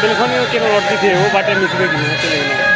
telephone के note दी थी वो बाटे मिस गई चलेगा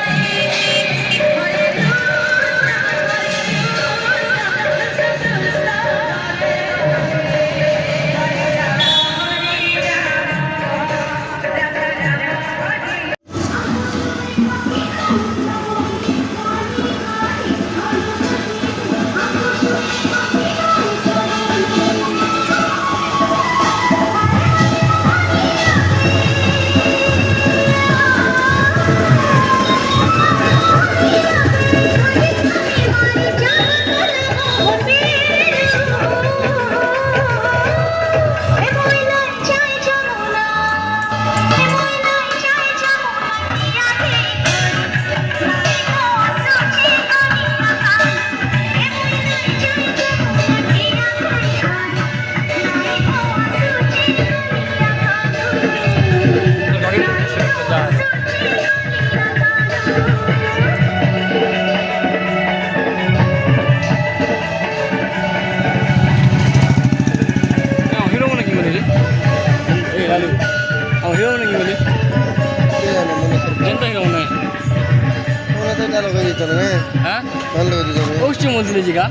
मंदिर जी का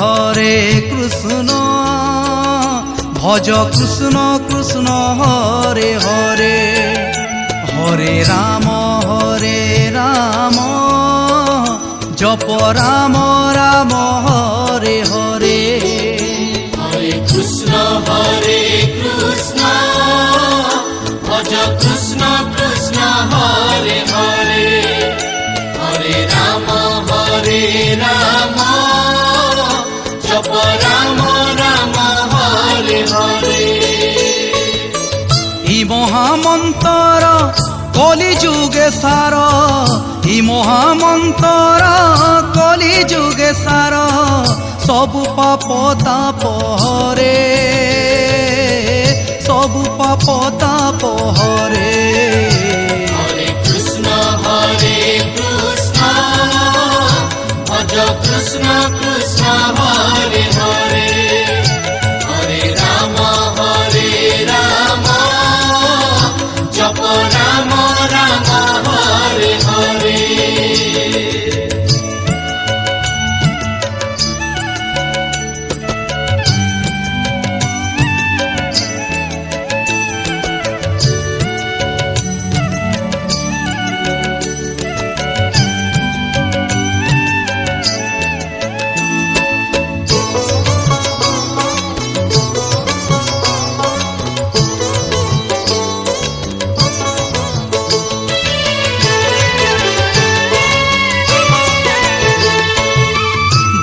হরে কৃষ্ণ ভজ কৃষ্ণ কৃষ্ণ হরে হরে হরে রাম জপ রাম রাম হরে হরে হরে কৃষ্ণ ভজ কৃষ্ণ কৃষ্ণ হরে হরে হরে রাম জপ রাম রাম হরে হরে। ই মহামন্তর কলি যুগে সার ই মহামন্তর কলি যুগে সার সবু পাপ তাপ হরে সবু পাপ তাপ হরে হরে কৃষ্ণ ভজ কৃষ্ণ কৃষ্ণ হরে হরে হরে রাম জপ রাম রাম হরে হরে।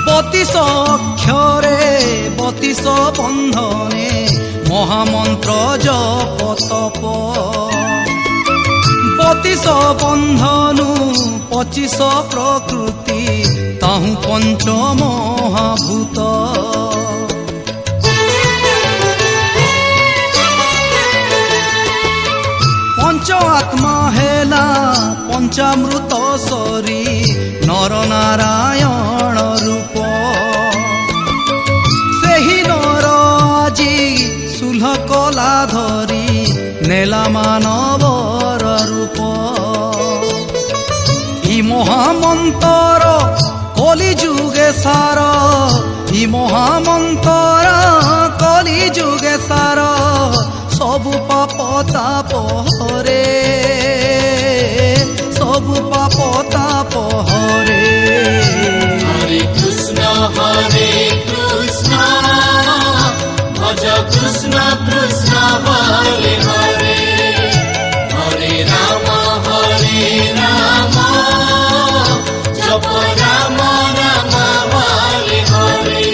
বতিশ অক্ষরে বতিশ বন্ধনে মহামন্ত্র জপ তপ বতিশ বন্ধনু 25 প্রকৃতি তাহু পঞ্চ মহাভূত পঞ্চ আত্মা হেলা পঞ্চামৃত সরি নর নারায়ণ রূপ ସେହି ନର ଆଜି ସୁଲହ କଲା ଧରି ନେଲା ମାନବର ରୂପ ଇ ମହାମନ୍ତର କଲି ଯୁଗେ ସାର ଇ ମହାମନ୍ତର କଲି ଯୁଗେ ସାର ସବୁ ପାପ ତାପ ହରେ ସବୁ ପାପ ତାପ ହରେ হরে কৃষ্ণ ভজ কৃষ্ণ কৃষ্ণ হরে হরে হরে রাম জপ রাম রাম হরে হরে।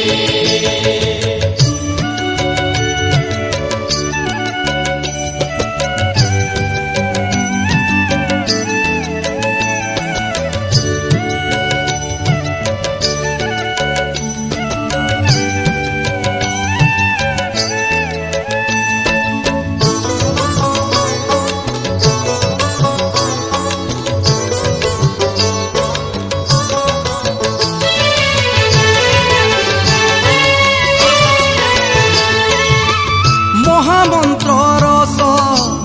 মহামন্ত্র রস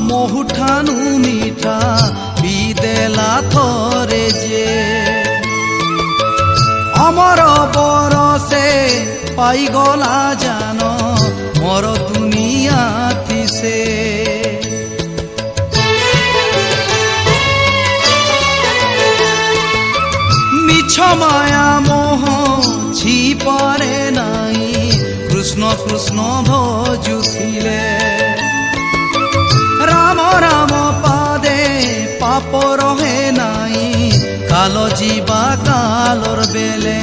মহুঠানু মিঠা বিদেলা থরে যে অমর বরসে পাইগলা জান মর দুনিয়া থিসে মিছ মায়া মোহ ছিপারে নাই কৃষ্ণ কৃষ্ণ ভজুছিলে রাম রাম পাদে পাপ রহে নাই কাল ଯିବା কালর বেলে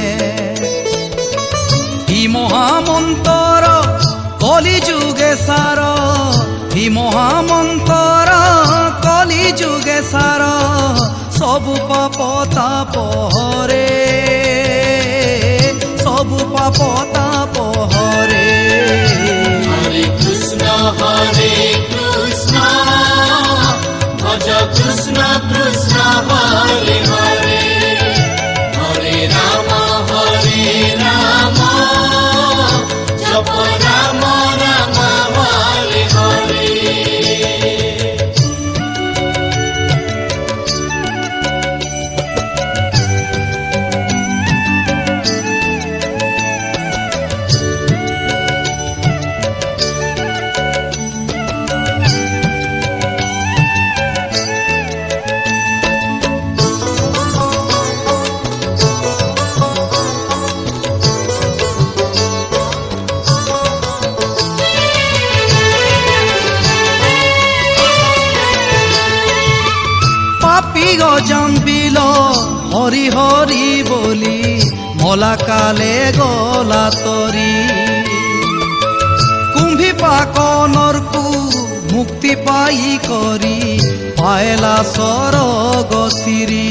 ই মহামন্তর কলি যুগে সার মহামন্তৰ কলি যুগে সাৰ সবু পাপ তাপ হৰে সবু পাপ তাপ হৰে হরে কৃষ্ণ ভজ কৃষ্ণ কৃষ্ণ হরে হরে হরে রাম জপ রাম রাম হরে হরে পাপী গজাম বিল হৰি হৰি বলি মলা কালে গলা তৰি কুম্ভী পাকনৰকু মুক্তি পাই কৰি পায়লা স্বৰ্গ চিৰি